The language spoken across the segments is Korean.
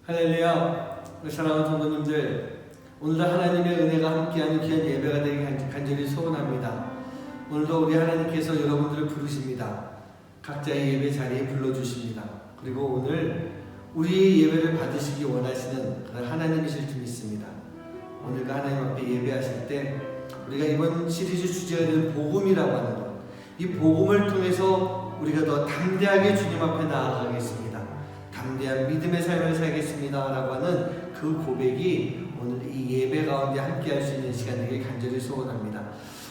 할렐루야. 사랑하는 성도님들, 오늘도 하나님의 은혜가 함께하는 귀한 예배가 되길 간절히 소원합니다. 오늘도 우리 하나님께서 여러분들을 부르십니다. 각자의 예배 자리에 불러주십니다. 그리고 오늘 우리 예배를 받으시기 원하시는 그런 하나님이실 줄 믿습니다. 오늘과 하나님 앞에 예배하실 때 우리가 이번 시리즈 주제가 되는 복음이라고 하는 것, 이 복음을 통해서 우리가 더 담대하게 주님 앞에 나아가겠습니다. 담대한 믿음의 삶을 살겠습니다 라고 하는 그 고백이 오늘 이 예배 가운데 함께 할 수 있는 시간 되길 간절히 소원합니다.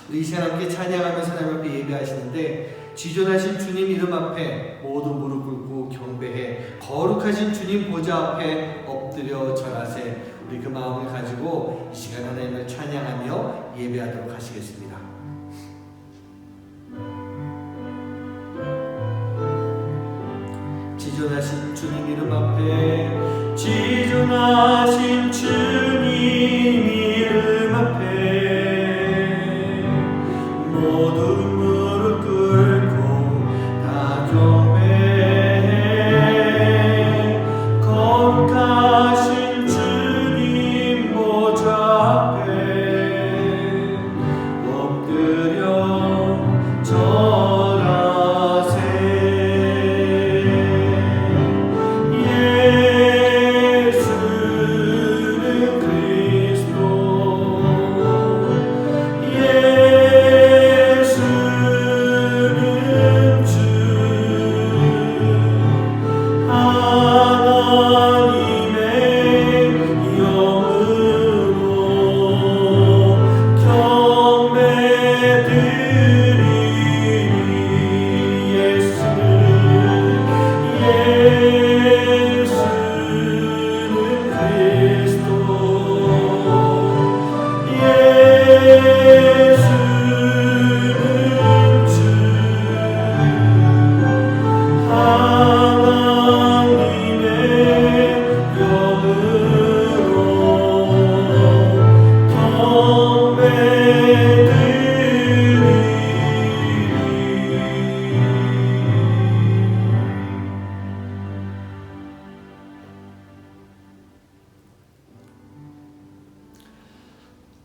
우리 이 시간 함께 찬양하면서 하나님 앞에 예배하시는데, 지존하신 주님 이름 앞에 모두 무릎 꿇고 경배해 거룩하신 주님 보좌 앞에 엎드려 절하세. 우리 그 마음을 가지고 이 시간 하나님을 찬양하며 예배하도록 하시겠습니다. 지존하신 주님 이름 앞에, 지존하신 주님 이름 앞에 모두 무릎 꿇고 다 경배해 거룩하신 주님 보좌 앞에 엎드려 절하세.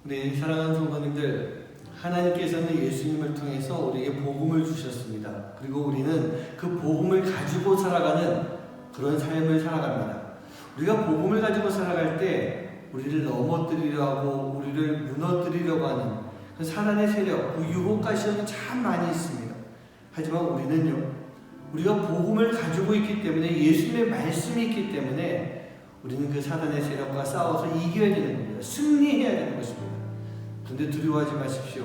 우리 사랑하는 성도님들, 하나님께서는 예수님을 통해서 우리에게 복음을 주셨습니다. 그리고 우리는 그 복음을 가지고 살아가는 그런 삶을 살아갑니다. 우리가 복음을 가지고 살아갈 때 우리를 넘어뜨리려 하고 우리를 무너뜨리려고 하는 그 사단의 세력, 그 유혹과 시험이 참 많이 있습니다. 하지만 우리는요, 우리가 복음을 가지고 있기 때문에, 예수님의 말씀이 있기 때문에 우리는 그 사단의 세력과 싸워서 이겨야 되는 겁니다. 승리해야 되는 것입니다. 그런데 두려워하지 마십시오.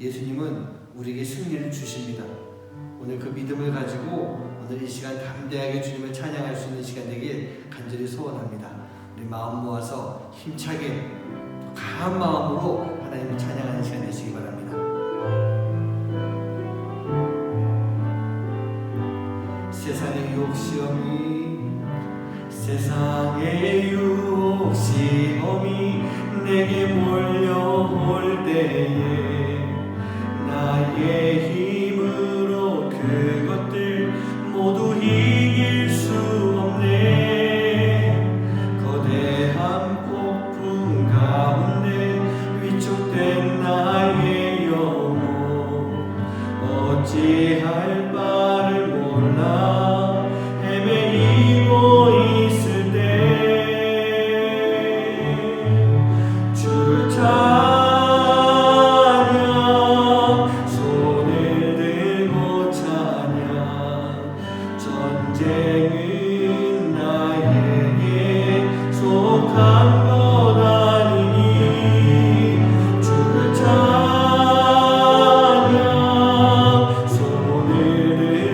예수님은 우리에게 승리를 주십니다. 오늘 그 믿음을 가지고 오늘 이 시간 담대하게 주님을 찬양할 수 있는 시간 되길 간절히 소원합니다. 우리 마음 모아서 힘차게 강한 마음으로 하나님을 찬양하는 시간 되시기 바랍니다. 세상의 유혹 시험이 내게 몰려올 때에 나의 힘으로 그것들 모두 이길 수 없네. 거대한 폭풍 가운데 위축된 나의 영혼, 어찌할 바를 몰라 헤매이고 있을 때 주를 찬양, 손을 들고 찬양. 전쟁은 나에게 속한 것 아니니 주를 찬양, 손을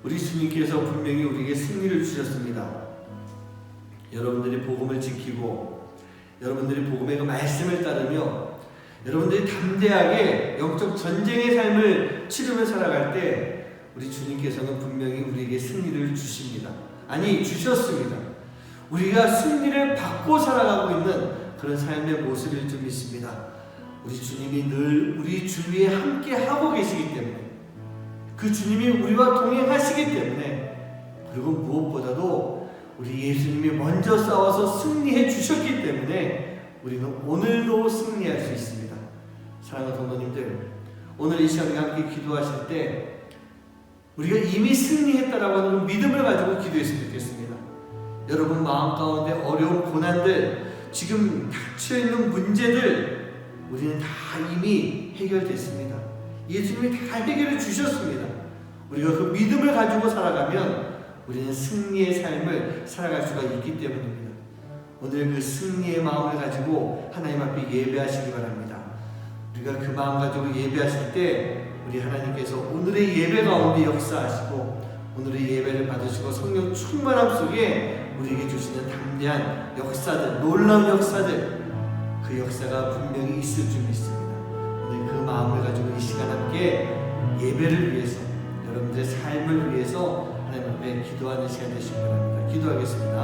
우리 주님께서 분명히 우리에게 승리를 주셨습니다. 여러분들이 복음을 지키고 여러분들이 복음의 그 말씀을 따르며 여러분들이 담대하게 영적 전쟁의 삶을 치르며 살아갈 때 우리 주님께서는 분명히 우리에게 승리를 주십니다. 아니, 주셨습니다. 우리가 승리를 받고 살아가고 있는 그런 삶의 모습일 줄 믿습니다. 우리 주님이 늘 우리 주위에 함께 하고 계시기 때문에, 그 주님이 우리와 동행하시기 때문에, 그리고 무엇보다도 우리 예수님이 먼저 싸워서 승리해 주셨기 때문에 우리는 오늘도 승리할 수 있습니다. 사랑하는 성도님들, 오늘 이 시간에 함께 기도하실 때 우리가 이미 승리했다라고 하는 믿음을 가지고 기도했으면 좋겠습니다. 여러분 마음 가운데 어려운 고난들, 지금 닥쳐있는 문제들, 우리는 다 이미 해결됐습니다. 예수님이 다 해결해 주셨습니다. 우리가 그 믿음을 가지고 살아가면 우리는 승리의 삶을 살아갈 수가 있기 때문입니다. 오늘 그 승리의 마음을 가지고 하나님 앞에 예배하시기 바랍니다. 우리가 그 마음 가지고 예배하실 때 우리 하나님께서 오늘의 예배 가운데 역사하시고 오늘의 예배를 받으시고 성령 충만함 속에 우리에게 주시는 담대한 역사들, 놀라운 역사들, 그 역사가 분명히 있을 줄 믿습니다. 오늘 그 마음을 가지고 이 시간 함께 예배를 위해서, 여러분들의 삶을 위해서 하나님 앞에 기도하는 시간 되시기 바랍니다. 기도하겠습니다.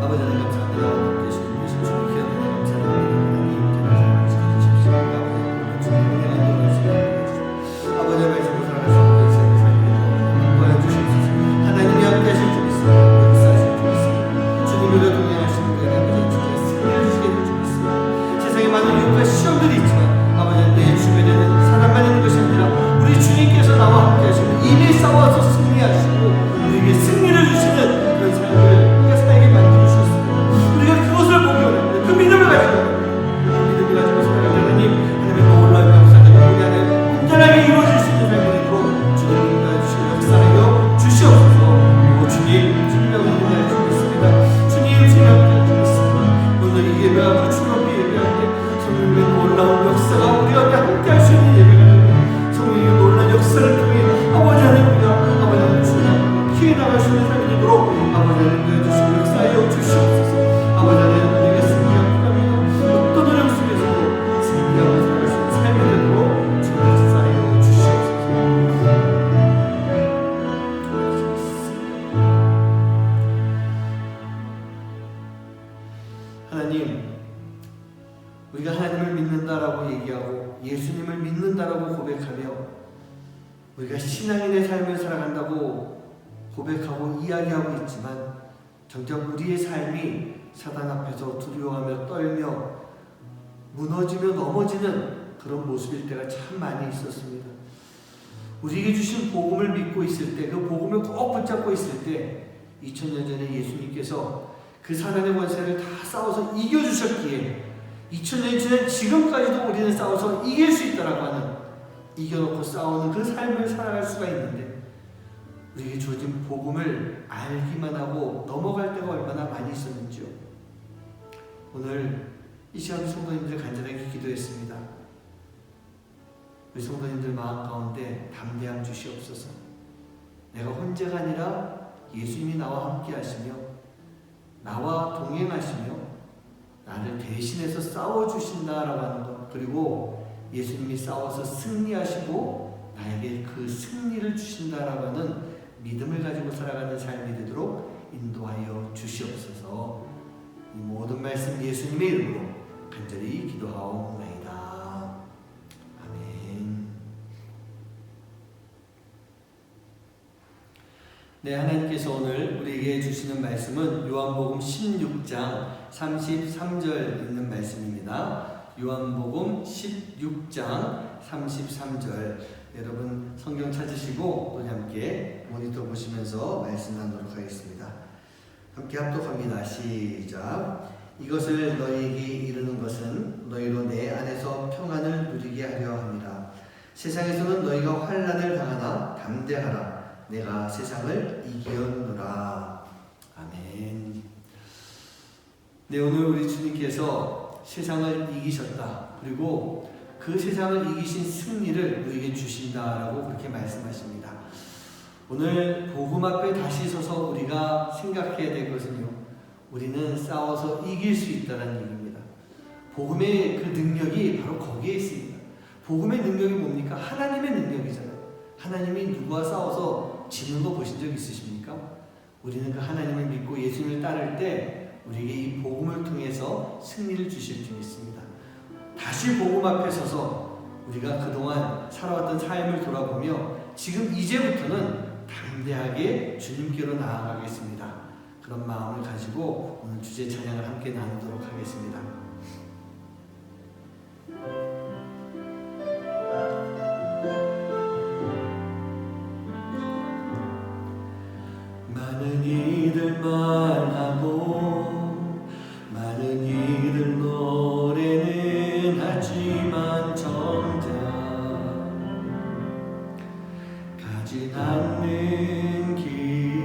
아버지 하나님 감사합니다. 되시고 계신 주님 귀한 은혜 감사합니다. 하나님 지켜주십시오. 아버지의 말씀을 살아갈 수 있는 삶을 살게 도와주시옵소서. 하나님이 함께 하실 줄 믿습니다. 역사하실 줄 믿습니다. 주님으로 동행하시는 그 아버지의 주께 승리를 주시게 될 줄 믿습니다. 세상에 많은 유혹과 시험들이 있지만 아버지 내 주변에는 사람만 있는 것이 아니라 우리 주님께서 나와 함께 하시고 이미 싸워서 승리하시고 우리에게 승리를 주시는 그런 삶을 우리가 살게 만들어 주셨습니다. 우리가 그것을 보기 원합니다. 그 믿음을 가지고 살아가는 하나님의 놀라운 역사가 우리 안에 온전하게 이루어질 수 있는 삶이 되도록 주님이 도와주시고 역사하여 주시옵소서. 주님의 은혜를 주겠습니다. 주님의 함께 주겠습니다. 오늘 이 예배가 주님께 예배할 때 성령님의 놀라운 역사가 우리 앞에 함께 할 수 있는 예배가 됩니다. 성령님의 놀라운 역사를 통해 아버지 하나님과 아버지 하나님 주님 피해 나갈 수 있는 삶이 되도록 아버지 하나님 도와주시고 역사하여 주시옵소서. 아버지 하나님 우리에게 승리가 필요합니다. 어떤 어려움 속에서도 승리하고 살아갈 수 있는 삶이 되도록 주님 역사하여 주시옵소서. 하나님, 우리가 하나님을 믿는다라고 얘기하고 예수님을 믿는다라고 고백하며 우리가 신앙인의 삶을 살아간다고 고백하고 이야기하고 있지만 정작 우리의 삶이 사단 앞에서 두려워하며 떨며 무너지며 넘어지는 그런 모습일 때가 참 많이 있었습니다. 우리에게 주신 복음을 믿고 있을 때, 그 복음을 꼭 붙잡고 있을 때 2000년 전에 예수님께서 그 사단의 권세를 다 싸워서 이겨주셨기에 2000년 전에 지금까지도 우리는 싸워서 이길 수 있다라고 하는, 이겨놓고 싸우는 그 삶을 살아갈 수가 있는데 우리에게 주어진 복음을 알기만 하고 넘어갈 때가 얼마나 많이 있었는지요. 오늘 이 시간 성도님들 간절하게 기도했습니다. 우리 성도님들 마음 가운데 담대함 주시옵소서. 내가 혼자가 아니라 예수님이 나와 함께 하시며 나와 동행하시며 나를 대신해서 싸워주신다라고 하는 것, 그리고 예수님이 싸워서 승리하시고 나에게 그 승리를 주신다라고 하는 믿음을 가지고 살아가는 삶이 되도록 인도하여 주시옵소서. 이 모든 말씀 예수님의 이름으로 간절히 기도하옵나이다. 아멘. 네, 하나님께서 오늘 우리에게 주시는 말씀은 요한복음 16장 33절 있는 말씀입니다. 요한복음 16장 33절. 여러분 성경 찾으시고 우리 함께 모니터 보시면서 말씀 나누도록 하겠습니다. 함께 합독합니다. 시작. 이것을 너희에게 이르는 것은 너희로 내 안에서 평안을 누리게 하려 함이라. 세상에서는 너희가 환난을 당하나 담대하라. 내가 세상을 이기었노라. 아멘. 네, 오늘 우리 주님께서 세상을 이기셨다. 그리고 그 세상을 이기신 승리를 우리에게 주신다라고 그렇게 말씀하십니다. 오늘 복음 앞에 다시 서서 우리가 생각해야 될 것은요, 우리는 싸워서 이길 수 있다는 얘기입니다. 복음의 그 능력이 바로 거기에 있습니다. 복음의 능력이 뭡니까? 하나님의 능력이잖아요. 하나님이 누구와 싸워서 지는 거 보신 적 있으십니까? 우리는 그 하나님을 믿고 예수님을 따를 때 우리에게 이 복음을 통해서 승리를 주실 줄 믿습니다. 다시 복음 앞에 서서 우리가 그동안 살아왔던 삶을 돌아보며 지금 이제부터는 담대하게 주님께로 나아가겠습니다. 그런 마음을 가지고 오늘 주제 찬양을 함께 나누도록 하겠습니다. 많은 이들 말하고 많은 이들 노래는 하지만 정작 가진 않는 길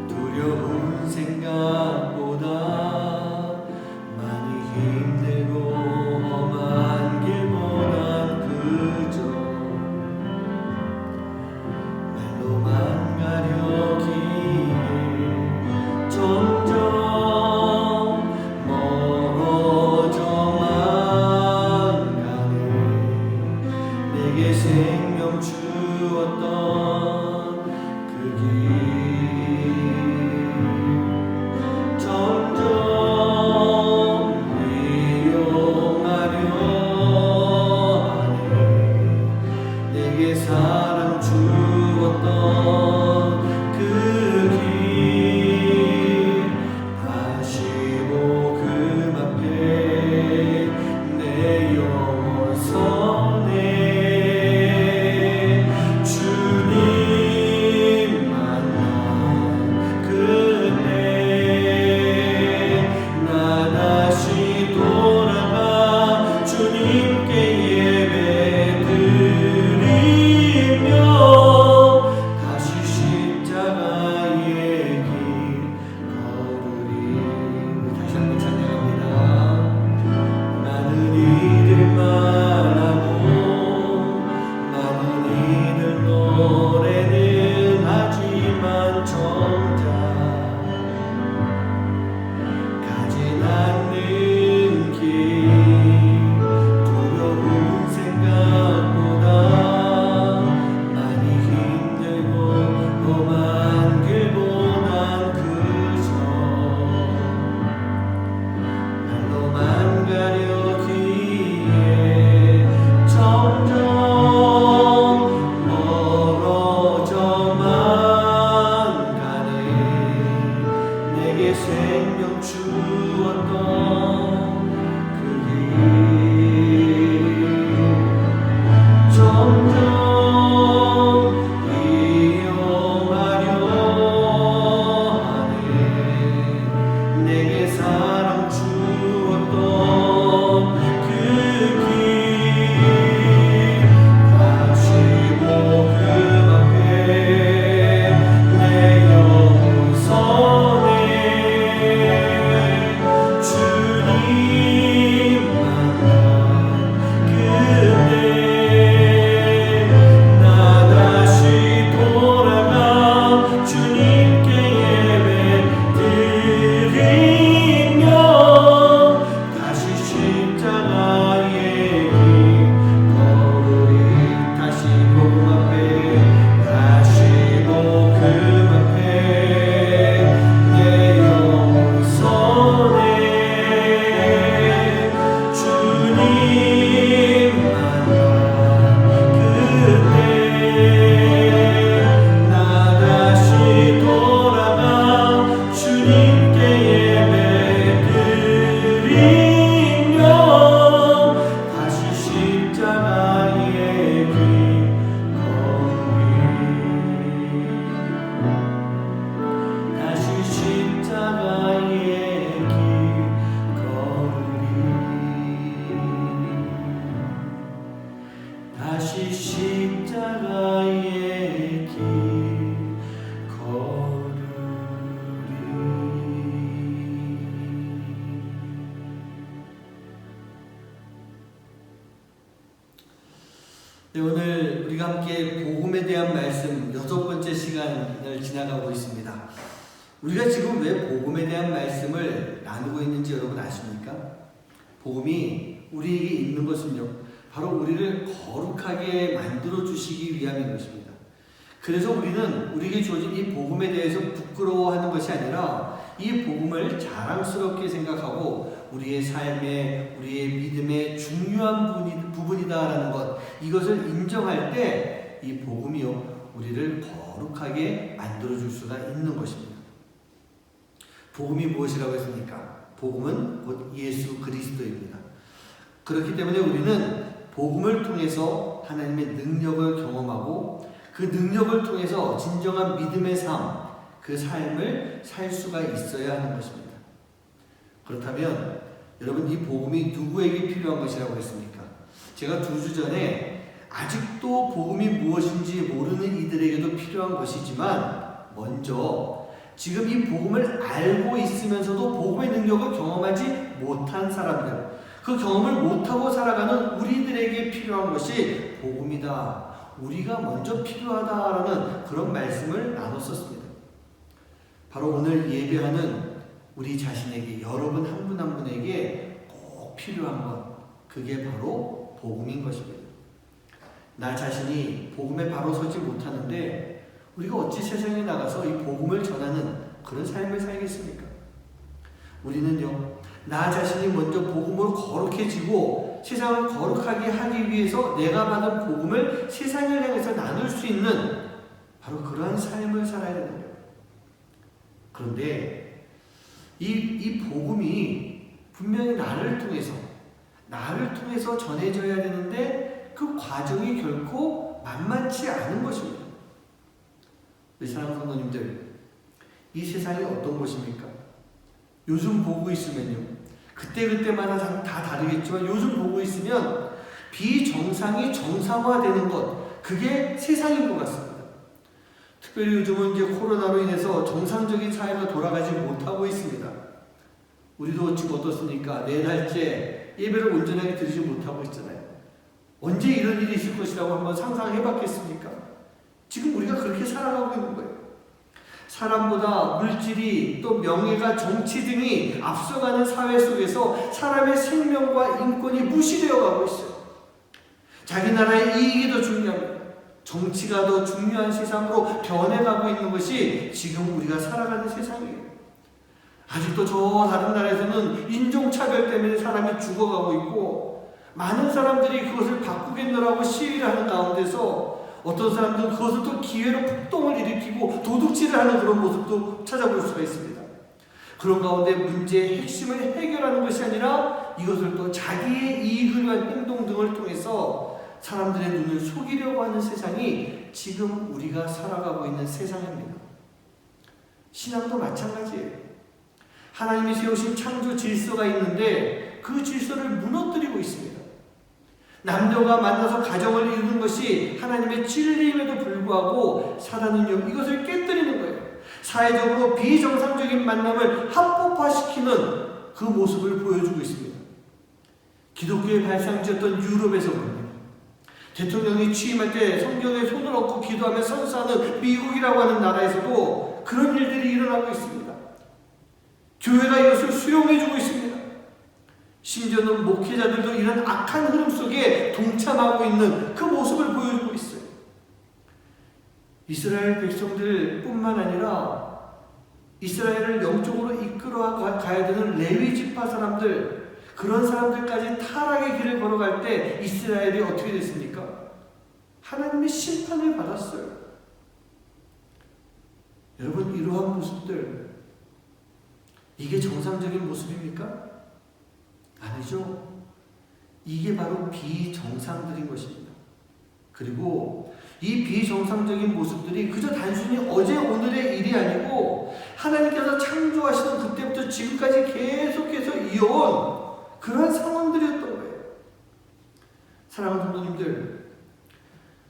두려운 생각보다 많이 힘들고 험한 길보단 그저 말로만 가려기에 점점 멀어져만 가네. 내게 생명 주었던 그 길 점점 이용하려 하네. 내게 사랑 주었던 그 길 다시 복음 앞에 내 영혼 서네. 주님 만난 그때 나 다시 돌아가 주님께 예배 드리며 다시 십자가의 길 걸으리. 다시 한번 찬양합니다. 많은 이들 말하고 많은 이들 노래는 하지만 정작 가진 않는 길 두려운 생각보다 많이 힘들고 험한 길보단 그저 날로만 가려기에 점점 멀어져만 가네. 내게 생명 주었던 그 길 점점 이용하려 하네. 내게 사랑 주었던 그 길 다시 복음 앞에 내 영혼 서네. 주님 만난 그때 나 다시 돌아가 주님께 예배 드리며 다시 십자가의 길 걸으리. 다시 복음 앞에 다시 복음 앞에 내 영혼 서네. 주님 만난 그때 나 다시 돌아가 주님께 예배 드리며 다시 십자가의 길 걸으리. 다시 십자가의 길 걸으리. 다시 십자가의 길 걸으리. 오늘 우리가 함께 복음에 대한 말씀 6번째 시간을 지나가고 있습니다. 우리가 지금 왜 복음에 대한 말씀을 나누고 있는지 여러분 아십니까? 복음이 우리에게 있는 것은요, 바로 우리를 거룩하게 만들어 주시기 위함인 것입니다. 그래서 우리는 우리에게 주어진 이 복음에 대해서 부끄러워하는 것이 아니라 이 복음을 자랑스럽게 생각하고 우리의 삶에, 우리의 믿음의 중요한 부분이다라는 것, 이것을 인정할 때 이 복음이요, 우리를 거룩하게 만들어줄 수가 있는 것입니다. 복음이 무엇이라고 했습니까? 복음은 곧 예수 그리스도입니다. 그렇기 때문에 우리는 복음을 통해서 하나님의 능력을 경험하고 그 능력을 통해서 진정한 믿음의 삶, 그 삶을 살 수가 있어야 하는 것입니다. 그렇다면 여러분, 이 복음이 누구에게 필요한 것이라고 했습니까? 제가 2주 전에 아직도 복음이 무엇인지 모르는 이들에게도 필요한 것이지만 먼저 지금 이 복음을 알고 있으면서도 복음의 능력을 경험하지 못한 사람들, 그 경험을 못하고 살아가는 우리들에게 필요한 것이 복음이다. 우리가 먼저 필요하다라는 그런 말씀을 나눴었습니다. 바로 오늘 예배하는 우리 자신에게, 여러분 한 분 한 분에게 꼭 필요한 것, 그게 바로 복음인 것입니다. 나 자신이 복음에 바로 서지 못하는데 우리가 어찌 세상에 나가서 이 복음을 전하는 그런 삶을 살겠습니까? 우리는요, 나 자신이 먼저 복음으로 거룩해지고 세상을 거룩하게 하기 위해서 내가 받은 복음을 세상을 향해서 나눌 수 있는 바로 그러한 삶을 살아야 되는 거예요. 그런데 이 복음이 분명히 나를 통해서 전해져야 되는데 그 과정이 결코 만만치 않은 것입니다. 우리 사랑하는 성도님들, 이 세상이 어떤 곳입니까? 요즘 보고 있으면요, 그때마다 다 다르겠지만 요즘 보고 있으면 비정상이 정상화되는 것, 그게 세상인 것 같습니다. 특별히 요즘은 이제 코로나로 인해서 정상적인 사회가 돌아가지 못하고 있습니다. 우리도 지금 어떻습니까? 4달째 예배를 온전하게 드리지 못하고 있잖아요. 언제 이런 일이 있을 것이라고 한번 상상해 봤겠습니까? 지금 우리가 그렇게 살아가고 있는 거예요. 사람보다 물질이, 또 명예가, 정치 등이 앞서가는 사회 속에서 사람의 생명과 인권이 무시되어 가고 있어요. 자기 나라의 이익이 더 중요합니다. 정치가 더 중요한 세상으로 변해가고 있는 것이 지금 우리가 살아가는 세상이에요. 아직도 저 다른 나라에서는 인종차별 때문에 사람이 죽어가고 있고, 많은 사람들이 그것을 바꾸겠노라고 시위를 하는 가운데서 어떤 사람들은 그것을 또 기회로 폭동을 일으키고 도둑질을 하는 그런 모습도 찾아볼 수가 있습니다. 그런 가운데 문제의 핵심을 해결하는 것이 아니라 이것을 또 자기의 이익을 위한 행동 등을 통해서 사람들의 눈을 속이려고 하는 세상이 지금 우리가 살아가고 있는 세상입니다. 신앙도 마찬가지예요. 하나님이 세우신 창조 질서가 있는데 그 질서를 무너뜨리고 있습니다. 남녀가 만나서 가정을 이루는 것이 하나님의 진리임에도 불구하고 사단은요, 이것을 깨뜨리는 거예요. 사회적으로 비정상적인 만남을 합법화시키는 그 모습을 보여주고 있습니다. 기독교의 발상지였던 유럽에서 그럽니다. 대통령이 취임할 때 성경에 손을 얹고 기도하며 선서하는 미국이라고 하는 나라에서도 그런 일들이 일어나고 있습니다. 교회가 이것을 수용해주고 있습니다. 심지어는 목회자들도 이런 악한 흐름 속에 동참하고 있는 그 모습을 보여주고 있어요. 이스라엘 백성들 뿐만 아니라 이스라엘을 영적으로 이끌어 가야 되는 레위 지파 사람들, 그런 사람들까지 타락의 길을 걸어갈 때 이스라엘이 어떻게 됐습니까? 하나님의 심판을 받았어요. 여러분, 이러한 모습들, 이게 정상적인 모습입니까? 아니죠. 이게 바로 비정상들인 것입니다. 그리고 이 비정상적인 모습들이 그저 단순히 어제 오늘의 일이 아니고 하나님께서 창조하시던 그때부터 지금까지 계속해서 이어온 그러한 상황들이었던 거예요. 사랑하는 성도님들,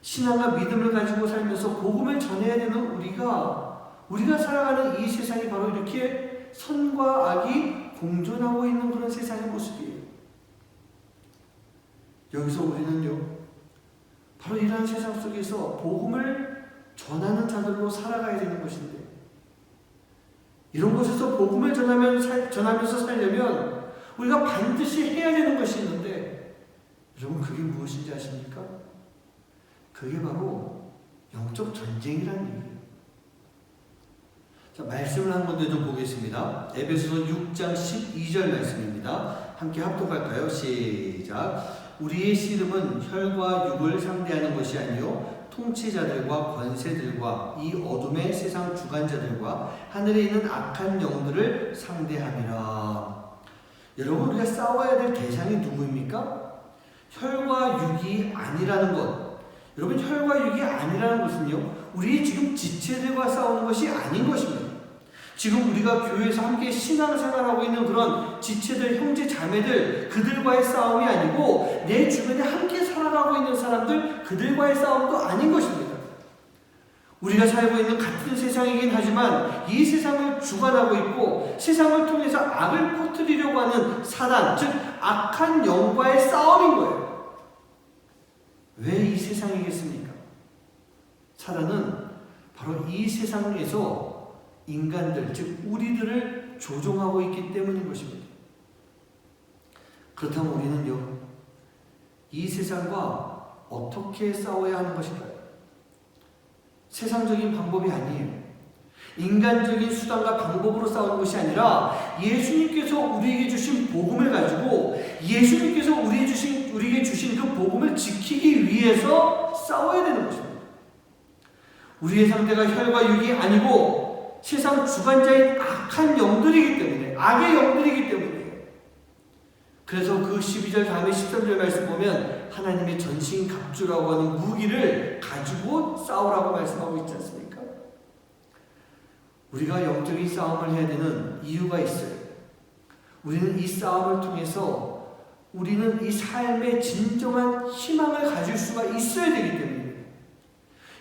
신앙과 믿음을 가지고 살면서 복음을 전해야 되는 우리가 살아가는 이 세상이 바로 이렇게 선과 악이 공존하고 있는 그런 세상의 모습이에요. 여기서 우리는요, 바로 이러한 세상 속에서 복음을 전하는 자들로 살아가야 되는 것인데, 이런 곳에서 복음을 전하면서 살려면 우리가 반드시 해야 되는 것이 있는데, 여러분 그게 무엇인지 아십니까? 그게 바로 영적 전쟁이라는 얘기예요. 자, 말씀을 한 군데 좀 보겠습니다. 에베소서 6장 12절 말씀입니다. 함께 합독할까요? 시작. 우리의 씨름은 혈과 육을 상대하는 것이 아니요 통치자들과 권세들과 이 어둠의 세상 주관자들과 하늘에 있는 악한 영들을 상대함이라. 여러분, 우리가 싸워야 될 대상이 누구입니까? 혈과 육이 아니라는 것. 여러분, 혈과 육이 아니라는 것은요, 우리 지금 지체들과 싸우는 것이 아닌 것입니다. 지금 우리가 교회에서 함께 신앙생활하고 있는 그런 지체들, 형제, 자매들, 그들과의 싸움이 아니고 내 주변에 함께 살아가고 있는 사람들, 그들과의 싸움도 아닌 것입니다. 우리가 살고 있는 같은 세상이긴 하지만 이 세상을 주관하고 있고 세상을 통해서 악을 퍼뜨리려고 하는 사단, 즉 악한 영과의 싸움인 거예요. 왜 이 세상이겠습니까? 사단은 바로 이 세상에서 인간들, 즉 우리들을 조종하고 있기 때문인 것입니다. 그렇다면 우리는요, 이 세상과 어떻게 싸워야 하는 것일까요? 세상적인 방법이 아니에요. 인간적인 수단과 방법으로 싸우는 것이 아니라 예수님께서 우리에게 주신 복음을 가지고 예수님께서 우리에게 주신 그 복음을 지키기 위해서 싸워야 되는 것입니다. 우리의 상대가 혈과 육이 아니고 세상 주관자인 악한 영들이기 때문에, 악의 영들이기 때문에. 그래서 그 12절 다음에 13절 말씀 보면 하나님의 전신갑주라고 하는 무기를 가지고 싸우라고 말씀하고 있지 않습니까? 우리가 영적인 싸움을 해야 되는 이유가 있어요. 우리는 이 싸움을 통해서 우리는 이 삶의 진정한 희망을 가질 수가 있어야 되기 때문입니다.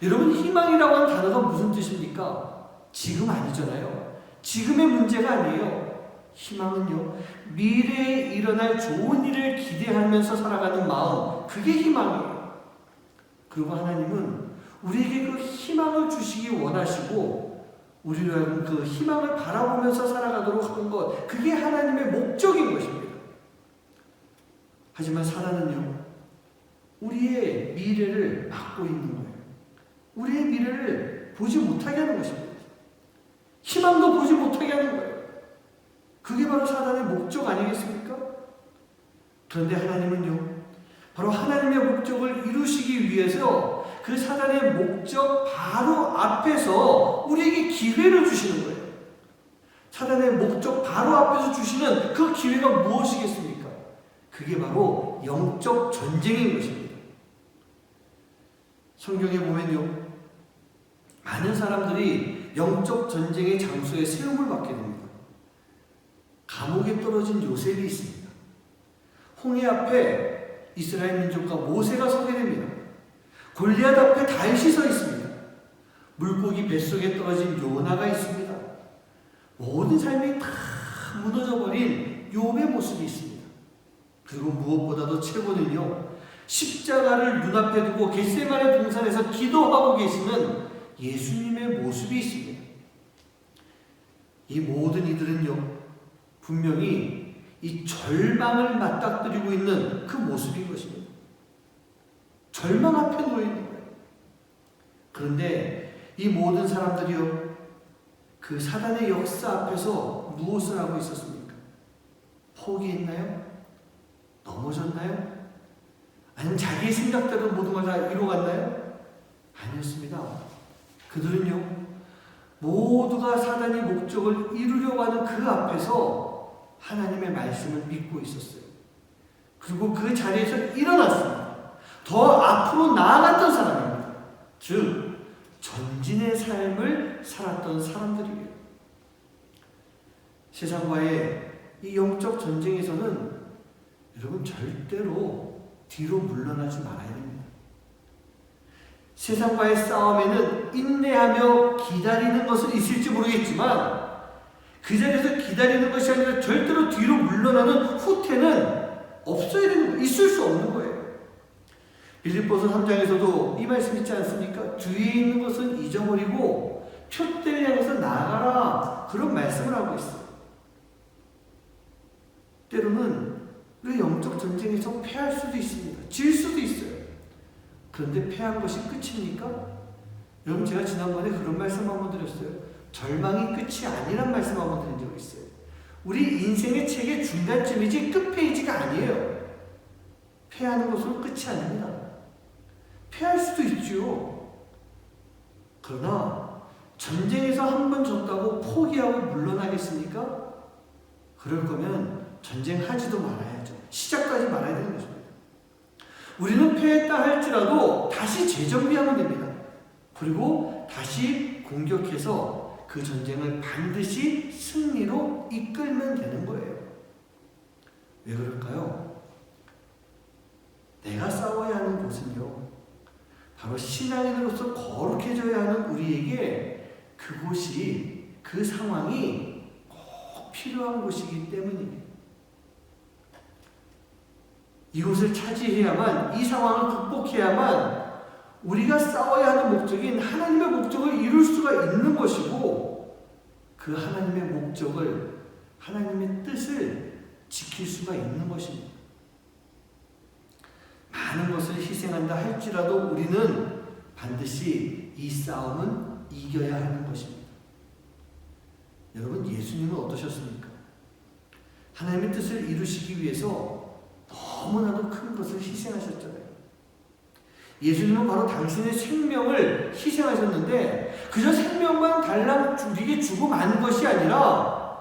여러분, 희망이라고 하는 단어가 무슨 뜻입니까? 지금 아니잖아요. 지금의 문제가 아니에요. 희망은요, 미래에 일어날 좋은 일을 기대하면서 살아가는 마음, 그게 희망이에요. 그리고 하나님은 우리에게 그 희망을 주시기 원하시고 우리는 그 희망을 바라보면서 살아가도록 하는 것, 그게 하나님의 목적인 것입니다. 하지만 사단은요, 우리의 미래를 막고 있는 거예요. 우리의 미래를 보지 못하게 하는 것입니다. 희망도 보지 못하게 하는 거예요. 그게 바로 사단의 목적 아니겠습니까? 그런데 하나님은요, 바로 하나님의 목적을 이루시기 위해서 그 사단의 목적 바로 앞에서 우리에게 기회를 주시는 거예요. 사단의 목적 바로 앞에서 주시는 그 기회가 무엇이겠습니까? 그게 바로 영적 전쟁인 것입니다. 성경에 보면요, 많은 사람들이 영적 전쟁의 장소에 세움을 받게 됩니다. 감옥에 떨어진 요셉이 있습니다. 홍해 앞에 이스라엘 민족과 모세가 서게 됩니다. 골리앗 앞에 다윗이 서 있습니다. 물고기 뱃속에 떨어진 요나가 있습니다. 모든 삶이 다 무너져버린 욥의 모습이 있습니다. 그리고 무엇보다도 최고는요, 십자가를 눈앞에 두고 겟세마네 동산에서 기도하고 계시는 예수님의 모습이 있습니다. 이 모든 이들은요, 분명히 이 절망을 맞닥뜨리고 있는 그 모습인 것입니다. 절망 앞에 놓여 있는 거예요. 그런데 이 모든 사람들이요, 그 사단의 역사 앞에서 무엇을 하고 있었습니까? 포기했나요? 넘어졌나요? 아니면 자기의 생각대로 모든 걸 다 이루어갔나요? 아니었습니다. 그들은요, 모두가 사단의 목적을 이루려고 하는 그 앞에서 하나님의 말씀을 믿고 있었어요. 그리고 그 자리에서 일어났습니다. 더 앞으로 나아갔던 사람입니다. 즉, 전진의 삶을 살았던 사람들이에요. 세상과의 이 영적 전쟁에서는 여러분 절대로 뒤로 물러나지 말아야 됩니다. 세상과의 싸움에는 인내하며 기다리는 것은 있을지 모르겠지만 그 자리에서 기다리는 것이 아니라 절대로 뒤로 물러나는 후퇴는 없어야 되는 거예요. 있을 수 없는 거예요. 빌립보서 3장에서도 이 말씀 있지 않습니까? 뒤에 있는 것은 잊어버리고 표대를 향해서 나아가라. 그런 말씀을 하고 있어요. 때로는 우리 영적 전쟁에서 패할 수도 있습니다. 질 수도 있어요. 그런데 패한 것이 끝입니까? 여러분, 제가 지난번에 그런 말씀 한번 드렸어요. 절망이 끝이 아니란 말씀 한번 드린 적이 있어요. 우리 인생의 책의 중간쯤이지 끝 페이지가 아니에요. 패하는 것으로 끝이 아닙니다. 패할 수도 있죠. 그러나 전쟁에서 한 번 졌다고 포기하고 물러나겠습니까? 그럴 거면 전쟁하지도 말아야죠. 시작까지 말아야 되는 것입니다. 우리는 패했다 할지라도 다시 재정비하면 됩니다. 그리고 다시 공격해서 그 전쟁을 반드시 승리로 이끌면 되는 거예요. 왜 그럴까요? 내가 싸워야 하는 곳은요, 바로 신앙인으로서 거룩해져야 하는 우리에게 그곳이, 그 상황이 꼭 필요한 곳이기 때문입니다. 이곳을 차지해야만, 이 상황을 극복해야만 우리가 싸워야 하는 목적인 하나님의 목적을 이룰 수가 있는 것이고, 그 하나님의 목적을, 하나님의 뜻을 지킬 수가 있는 것입니다. 많은 것을 희생한다 할지라도 우리는 반드시 이 싸움은 이겨야 하는 것입니다. 여러분, 예수님은 어떠셨습니까? 하나님의 뜻을 이루시기 위해서 너무나도 큰 것을 희생하셨잖아요. 예수님은 바로 당신의 생명을 희생하셨는데 그저 생명만 달랑 우리에게 주고 만 것이 아니라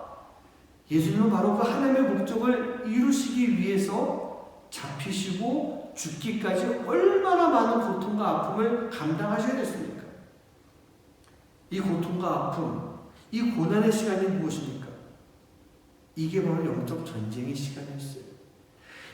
예수님은 바로 그 하나님의 목적을 이루시기 위해서 잡히시고 죽기까지 얼마나 많은 고통과 아픔을 감당하셔야 됐습니까? 이 고통과 아픔, 이 고난의 시간이 무엇입니까? 이게 바로 영적 전쟁의 시간이었어요.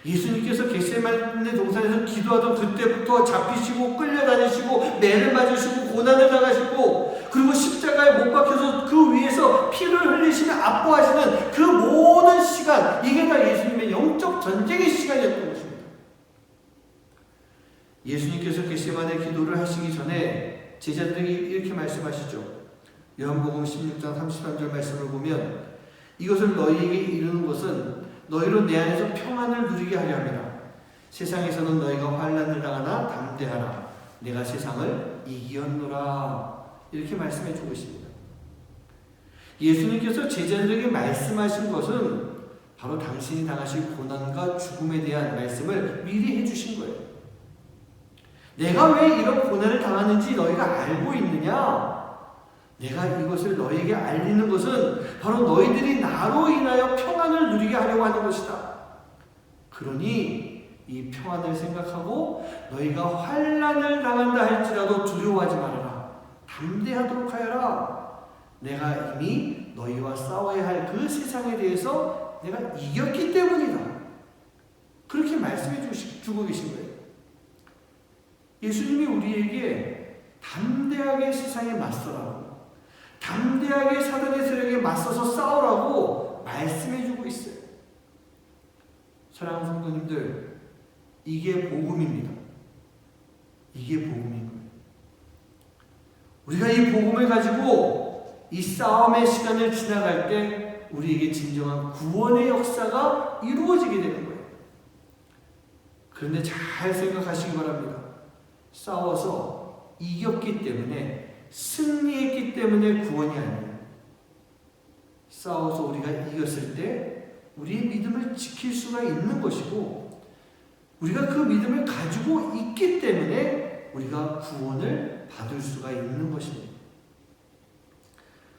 예수님께서 겟세마네 동산에서 기도하던 그때부터 잡히시고 끌려다니시고 매를 맞으시고 고난을 당하시고 그리고 십자가에 못 박혀서 그 위에서 피를 흘리시며 아파하시는 그 모든 시간, 이게 다 예수님의 영적 전쟁의 시간이었던 것입니다. 예수님께서 겟세마네 기도를 하시기 전에 제자들에게 이렇게 말씀하시죠. 요한복음 16장 33절 말씀을 보면 이것을 너희에게 이르는 것은 너희로 내 안에서 평안을 누리게 하려 함이라. 세상에서는 너희가 환난을 당하나 담대하라. 내가 세상을 이기었노라. 이렇게 말씀해 주고 있습니다. 예수님께서 제자들에게 말씀하신 것은 바로 당신이 당하실 고난과 죽음에 대한 말씀을 미리 해주신 거예요. 내가 왜 이런 고난을 당하는지 너희가 알고 있느냐? 내가 이것을 너희에게 알리는 것은 바로 너희들이 나로 인하여 평안을 누리게 하려고 하는 것이다. 그러니 이 평안을 생각하고 너희가 환난을 당한다 할지라도 두려워하지 말아라. 담대하도록 하여라. 내가 이미 너희와 싸워야 할 그 세상에 대해서 내가 이겼기 때문이다. 그렇게 말씀해 주고 계신 거예요. 예수님이 우리에게 담대하게 세상에 맞서라고, 담대하게 사단의 세력에 맞서서 싸우라고 말씀해주고 있어요. 사랑하는 성도님들, 이게 복음입니다. 이게 복음인 거예요. 우리가 이 복음을 가지고 이 싸움의 시간을 지나갈 때 우리에게 진정한 구원의 역사가 이루어지게 되는 거예요. 그런데 잘 생각하시기 바랍니다. 싸워서 이겼기 때문에, 승리했기 때문에 구원이 아니에요. 싸워서 우리가 이겼을 때 우리의 믿음을 지킬 수가 있는 것이고, 우리가 그 믿음을 가지고 있기 때문에 우리가 구원을 받을 수가 있는 것입니다.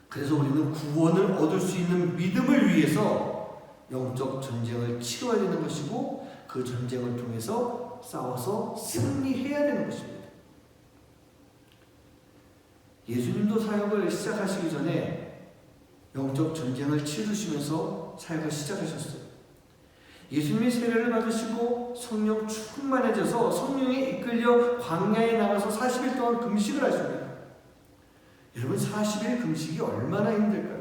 그래서 우리는 구원을 얻을 수 있는 믿음을 위해서 영적 전쟁을 치러야 되는 것이고, 그 전쟁을 통해서 싸워서 승리해야 되는 것입니다. 예수님도 사역을 시작하시기 전에 영적 전쟁을 치르시면서 사역을 시작하셨어요. 예수님이 세례를 받으시고 성령 충만해져서 성령에 이끌려 광야에 나가서 40일 동안 금식을 하십니다. 여러분, 40일 금식이 얼마나 힘들까요?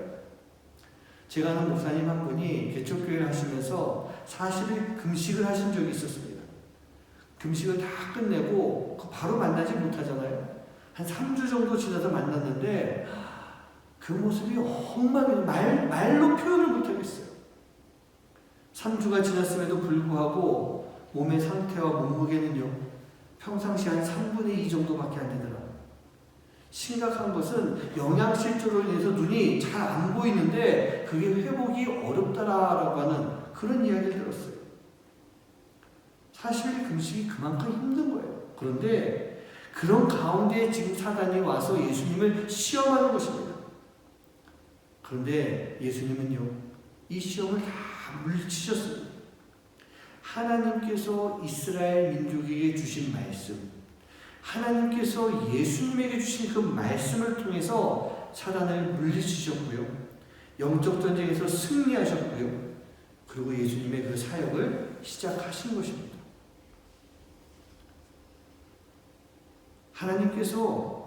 제가 아는 목사님 한 분이 개척교회를 하시면서 40일 금식을 하신 적이 있었습니다. 금식을 다 끝내고 바로 만나지 못하잖아요. 한 3주 정도 지나서 만났는데 그 모습이 엉망이에요. 말로 표현을 못하겠어요. 3주가 지났음에도 불구하고 몸의 상태와 몸무게는요, 평상시 한 3분의 2 정도밖에 안 되더라고요. 심각한 것은 영양실조로 인해서 눈이 잘 안 보이는데 그게 회복이 어렵다라고 하는 그런 이야기를 들었어요. 사실 금식이 그만큼 힘든 거예요. 그런데 그런 가운데 지금 사단이 와서 예수님을 시험하는 것입니다. 그런데 예수님은요, 이 시험을 다 물리치셨습니다. 하나님께서 이스라엘 민족에게 주신 말씀, 하나님께서 예수님에게 주신 그 말씀을 통해서 사단을 물리치셨고요, 영적 전쟁에서 승리하셨고요, 그리고 예수님의 그 사역을 시작하신 것입니다. 하나님께서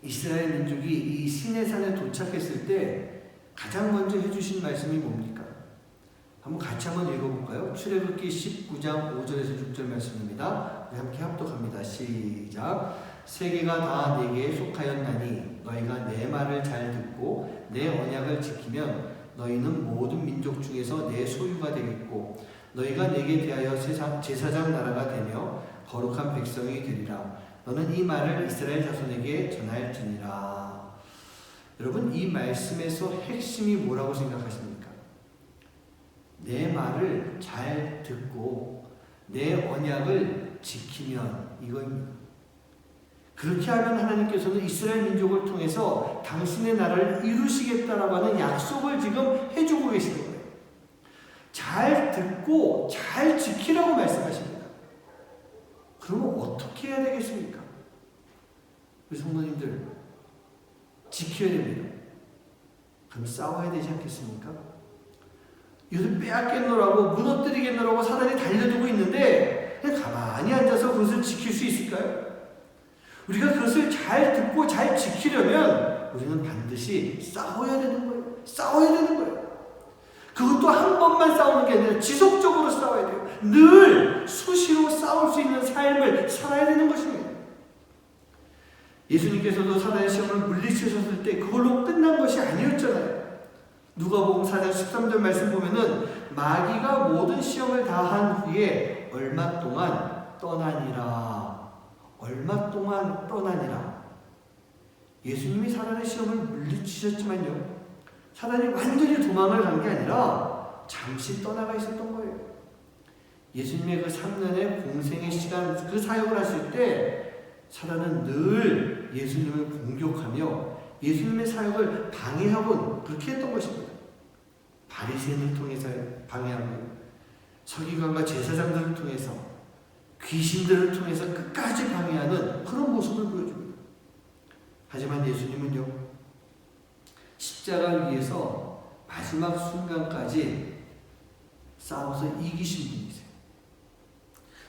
이스라엘 민족이 이 시내산에 도착했을 때 가장 먼저 해주신 말씀이 뭡니까? 한번 같이 한번 읽어볼까요? 출애굽기 19장 5절에서 6절 말씀입니다. 우리 함께 합독합니다. 시작. 세계가 다 내게 속하였나니 너희가 내 말을 잘 듣고 내 언약을 지키면 너희는 모든 민족 중에서 내 소유가 되겠고 너희가 내게 대하여 제사장 나라가 되며 거룩한 백성이 되리라. 너는 이 말을 이스라엘 자손에게 전할지니라. 여러분, 이 말씀에서 핵심이 뭐라고 생각하십니까? 내 말을 잘 듣고 내 언약을 지키면 이거입니다. 그렇게 하면 하나님께서는 이스라엘 민족을 통해서 당신의 나라를 이루시겠다라고 하는 약속을 지금 해주고 계시는 거예요. 잘 듣고 잘 지키라고 말씀하십니다. 그러면 어떻게 해야 되겠습니까? 우리 성도님들, 지켜야 됩니다. 그럼 싸워야 되지 않겠습니까? 이것을 빼앗겠노라고, 무너뜨리겠노라고 사단이 달려들고 있는데 그냥 가만히 앉아서 그것을 지킬 수 있을까요? 우리가 그것을 잘 듣고 잘 지키려면 우리는 반드시 싸워야 되는 거예요. 싸워야 되는 거예요. 그것도 한 번만 싸우는 게 아니라 지속적으로 싸워야 돼요. 늘 수시로 싸울 수 있는 삶을 살아야 되는 것입니다. 예수님께서도 사단의 시험을 물리치셨을 때 그걸로 끝난 것이 아니었잖아요. 누가복음 4장 13절 말씀 보면은 마귀가 모든 시험을 다 한 후에 얼마 동안 떠나니라. 얼마 동안 떠나니라. 예수님이 사단의 시험을 물리치셨지만요, 사단이 완전히 도망을 간 게 아니라 잠시 떠나가 있었던 거예요. 예수님의 그 3년의 공생의 시간, 그 사역을 하실 때 사단은 늘 예수님을 공격하며 예수님의 사역을 방해하곤 그렇게 했던 것입니다. 바리새인을 통해서 방해하고 서기관과 제사장들을 통해서 귀신들을 통해서 끝까지 방해하는 그런 모습을 보여줍니다. 하지만 예수님은요, 십자가 위에서 마지막 순간까지 싸워서 이기신 분이세요.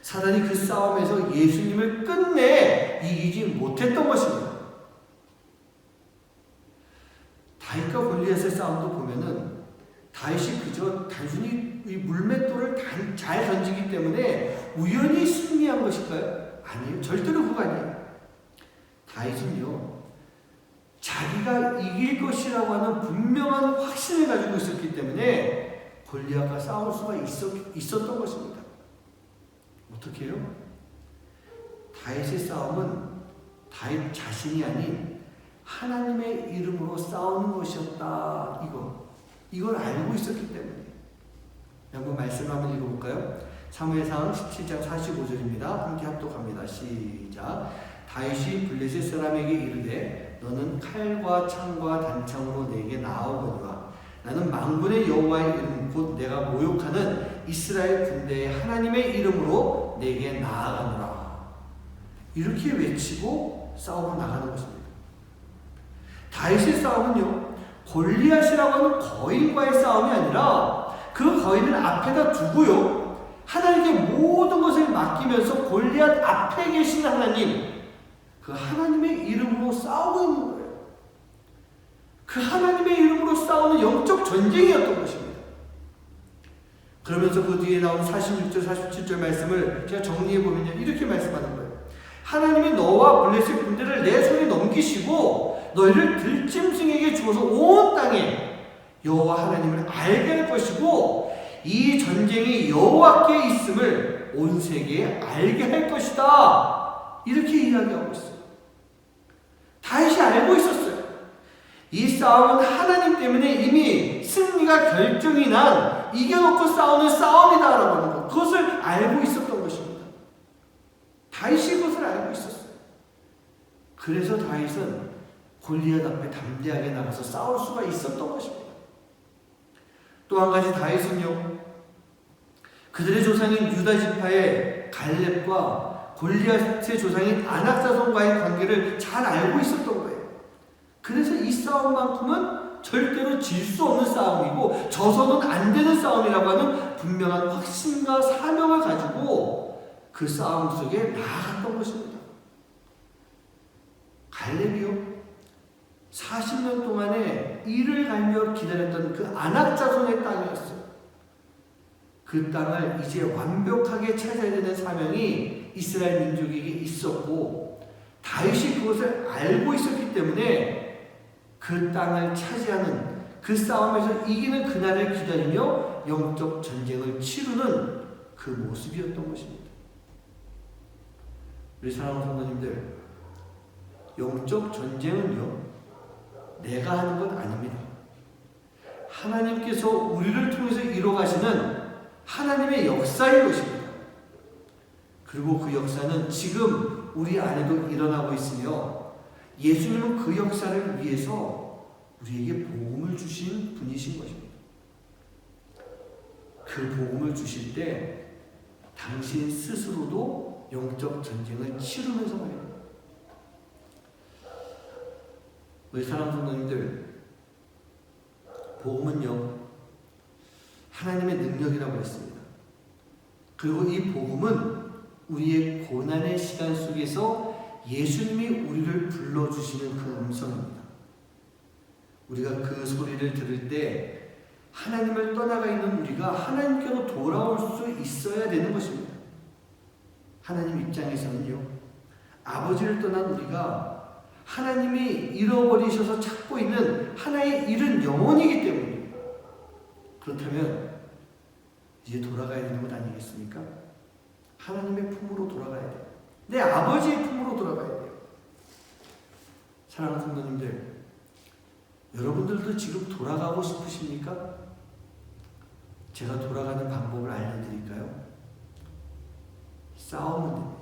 사단이 그 싸움에서 예수님을 끝내 이기지 못했던 것입니다. 다윗과 골리앗의 싸움도 보면은 다윗이 그저 단순히 이 물맷돌을 잘 던지기 때문에 우연히 승리한 것일까요? 아니에요. 절대로 그거 아니에요. 다윗은요, 자기가 이길 것이라고 하는 분명한 확신을 가지고 있었기 때문에 골리앗과 싸울 수가 있었던 것입니다. 어떻게 해요? 다윗의 싸움은 다윗 자신이 아닌 하나님의 이름으로 싸우는 것이었다. 이걸 알고 있었기 때문에. 한번 말씀을 한번 읽어볼까요? 사무엘상 17장 45절입니다. 함께 합독합니다. 시작. 다윗이 블레셋 사람에게 이르되 너는 칼과 창과 단창으로 내게 나아오거니와 나는 만군의 여호와의 이름 곧 내가 모욕하는 이스라엘 군대의 하나님의 이름으로 내게 나아가노라. 이렇게 외치고 싸우러 나가는 것입니다. 다윗의 싸움은요, 골리앗이라고 하는 거인과의 싸움이 아니라 그 거인을 앞에다 두고요, 하나님께 모든 것을 맡기면서 골리앗 앞에 계신 하나님, 그 하나님의 이름으로 싸우고 있는 거예요. 그 하나님의 이름으로 싸우는 영적 전쟁이었던 것입니다. 그러면서 그 뒤에 나온 46절, 47절 말씀을 제가 정리해보면요, 이렇게 말씀하는 거예요. 하나님이 너와 블레셋 군대를 내 손에 넘기시고 너희를 들짐승에게 주어서 온 땅에 여호와 하나님을 알게 할 것이고 이 전쟁이 여호와께 있음을 온 세계에 알게 할 것이다. 이렇게 이야기하고 있어요. 다윗이 알고 있었어요. 이 싸움은 하나님 때문에 이미 승리가 결정이 난 이겨놓고 싸우는 싸움이다라고 하는 것, 그것을 알고 있었던 것입니다. 다윗이 그것을 알고 있었어요. 그래서 다윗은 골리앗 앞에 담대하게 나가서 싸울 수가 있었던 것입니다. 또 한 가지 다윗은요, 그들의 조상인 유다 지파의 갈렙과 골리앗의 조상인 아낙 자손과의 관계를 잘 알고 있었던 거예요. 그래서 이 싸움만큼은 절대로 질 수 없는 싸움이고 져서는 안 되는 싸움이라고 하는 분명한 확신과 사명을 가지고 그 싸움 속에 나아갔던 것입니다. 갈렙이요, 40년 동안에 이를 갈며 기다렸던 그 아낙 자손의 땅이었어요. 그 땅을 이제 완벽하게 찾아야 되는 사명이 이스라엘 민족에게 있었고 다윗이 그것을 알고 있었기 때문에 그 땅을 차지하는 그 싸움에서 이기는 그날을 기다리며 영적 전쟁을 치르는 그 모습이었던 것입니다. 우리 사랑하는 성도님들, 영적 전쟁은요, 내가 하는 것 아닙니다. 하나님께서 우리를 통해서 이루어가시는 하나님의 역사인 것입니다. 그리고 그 역사는 지금 우리 안에도 일어나고 있으며 예수님은 그 역사를 위해서 우리에게 복음을 주신 분이신 것입니다. 그 복음을 주실 때 당신 스스로도 영적 전쟁을 치르면서 말입니다. 우리 사랑하는 성도님들, 복음은요, 하나님의 능력이라고 했습니다. 그리고 이 복음은 우리의 고난의 시간 속에서 예수님이 우리를 불러주시는 그 음성입니다. 우리가 그 소리를 들을 때 하나님을 떠나가 있는 우리가 하나님께로 돌아올 수 있어야 되는 것입니다. 하나님 입장에서는요, 아버지를 떠난 우리가 하나님이 잃어버리셔서 찾고 있는 하나의 잃은 영혼이기 때문입니다. 그렇다면 이제 돌아가야 되는 것 아니겠습니까? 하나님의 품으로 돌아가야 돼요. 내 아버지의 품으로 돌아가야 돼요. 사랑하는 성도님들, 여러분들도 지금 돌아가고 싶으십니까? 제가 돌아가는 방법을 알려드릴까요? 싸우면 됩니다.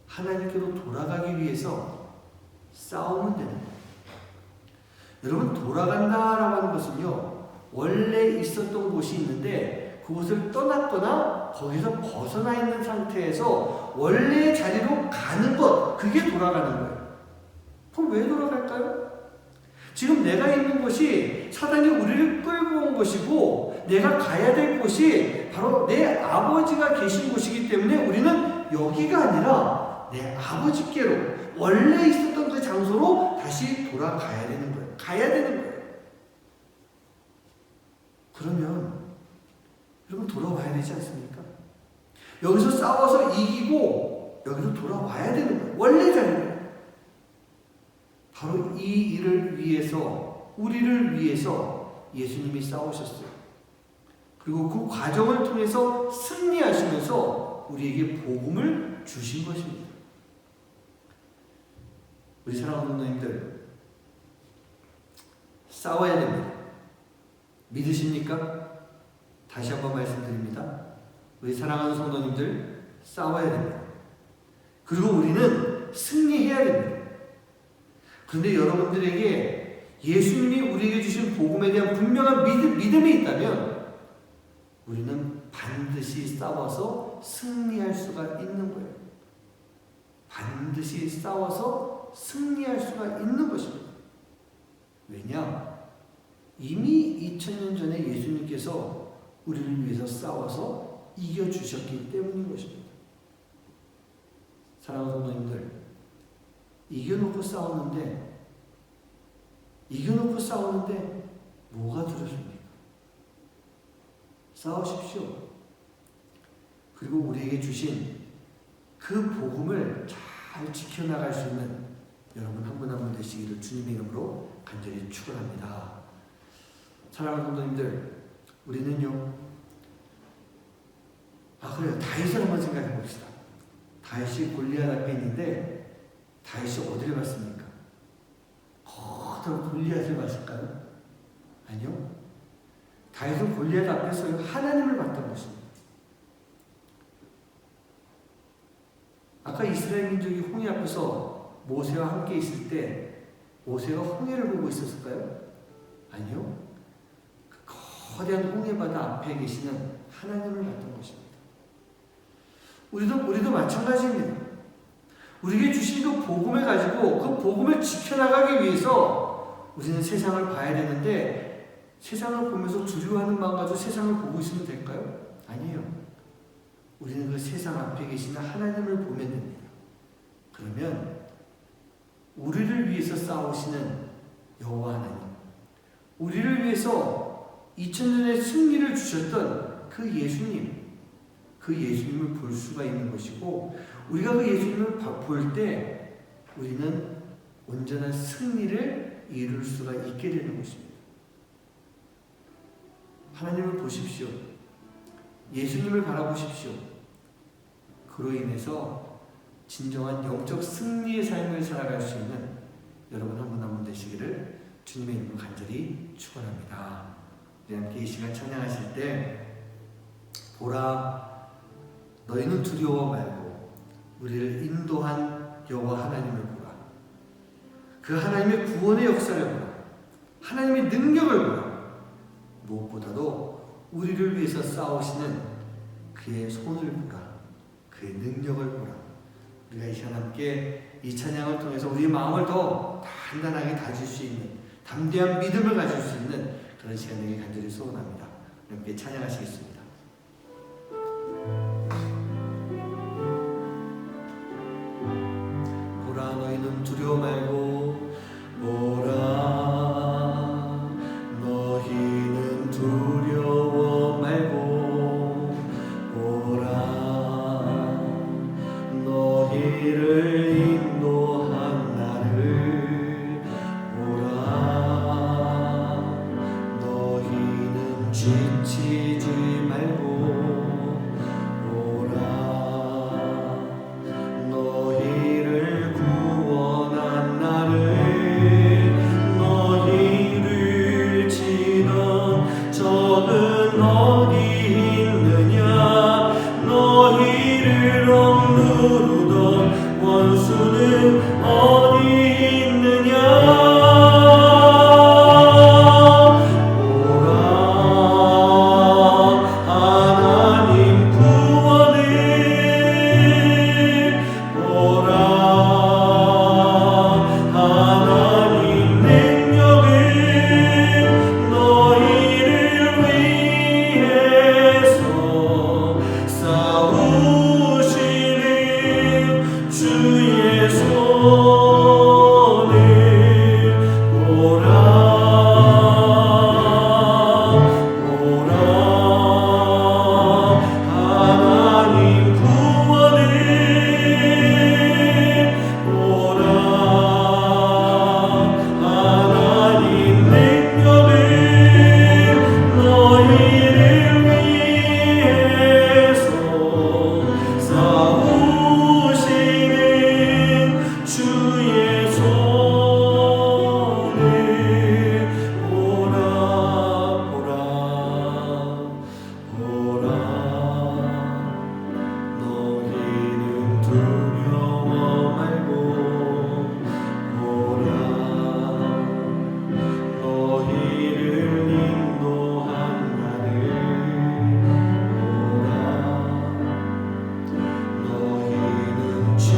하나님께로 돌아가기 위해서 싸우면 되는 거예요. 여러분, 돌아간다라고 하는 것은요, 원래 있었던 곳이 있는데 그곳을 떠났거나 거기서 벗어나 있는 상태에서 원래의 자리로 가는 것, 그게 돌아가는 거예요. 그럼 왜 돌아갈까요? 지금 내가 있는 곳이 사단이 우리를 끌고 온 것이고 내가 가야 될 곳이 바로 내 아버지가 계신 곳이기 때문에 우리는 여기가 아니라 내 아버지께로, 원래 있었던 그 장소로 다시 돌아가야 되는 거예요. 가야 되는 거예요. 그러면 여러분, 돌아와야 되지 않습니까? 여기서 싸워서 이기고 여기로 돌아와야 되는 거예요. 원래 자리로. 바로 이 일을 위해서, 우리를 위해서 예수님이 싸우셨어요. 그리고 그 과정을 통해서 승리하시면서 우리에게 복음을 주신 것입니다. 우리 사랑하는 성도님들, 싸워야 됩니다. 믿으십니까? 다시 한번 말씀드립니다. 우리 사랑하는 성도님들, 싸워야 됩니다. 그리고 우리는 승리해야 됩니다. 그런데 여러분들에게 예수님이 우리에게 주신 복음에 대한 분명한 믿음이 있다면 우리는 반드시 싸워서 승리할 수가 있는 거예요. 반드시 싸워서 승리할 수가 있는 것입니다. 왜냐? 이미 2000년 전에 예수님께서 우리를 위해서 싸워서 이겨주셨기 때문인 것입니다. 사랑하는 성도님들, 이겨놓고 싸우는데 뭐가 두렵습니까? 싸우십시오. 그리고 우리에게 주신 그 복음을 잘 지켜나갈 수 있는 여러분 한 분 한 분 되시기를 주님의 이름으로 간절히 축원합니다. 사랑하는 성도님들, 우리는요, 그래요. 다윗을 한번 생각해 봅시다. 다윗이 골리앗 앞에 있는데 다윗이 어디를 봤습니까? 커다란 골리앗을 봤을까요? 아니요. 다윗은 골리앗 앞에서 하나님을 봤던 것입니다. 아까 이스라엘 민족이 홍해 앞에서 모세와 함께 있을 때 모세가 홍해를 보고 있었을까요? 아니요. 그 거대한 홍해 바다 앞에 계시는 하나님을 봤던 것입니다. 우리도 마찬가지입니다. 우리에게 주신 그 복음을 가지고 그 복음을 지켜나가기 위해서 우리는 세상을 봐야 되는데 세상을 보면서 두려워하는 마음 가지고 세상을 보고 있으면 될까요? 아니에요. 우리는 그 세상 앞에 계시는 하나님을 보면 됩니다. 그러면 우리를 위해서 싸우시는 여호와 하나님, 우리를 위해서 2000년의 승리를 주셨던 그 예수님, 그 예수님을 볼 수가 있는 것이고 우리가 그 예수님을 볼 때 우리는 온전한 승리를 이룰 수가 있게 되는 것입니다. 하나님을 보십시오. 예수님을 바라보십시오. 그로 인해서 진정한 영적 승리의 삶을 살아갈 수 있는 여러분 한 분 한 분 되시기를 주님의 이름으로 간절히 축원합니다. 우리 함께 이 시간 찬양하실 때 보라 너희는 두려워 말고 우리를 인도한 여호와 하나님을 보라. 그 하나님의 구원의 역사를 보라. 하나님의 능력을 보라. 무엇보다도 우리를 위해서 싸우시는 그의 손을 보라. 그의 능력을 보라. 우리가 이 시간 함께 이 찬양을 통해서 우리의 마음을 더 단단하게 다질 수 있는 담대한 믿음을 가질 수 있는 그런 시간 되길 간절히 소원합니다. 함께 찬양하시겠습니다. 보라 너희는 두려워 말고 보라 너희는 두려워 말고 보라 너희를 인도한 나를 보라 너희는 지치지 말고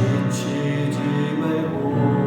지치지 말고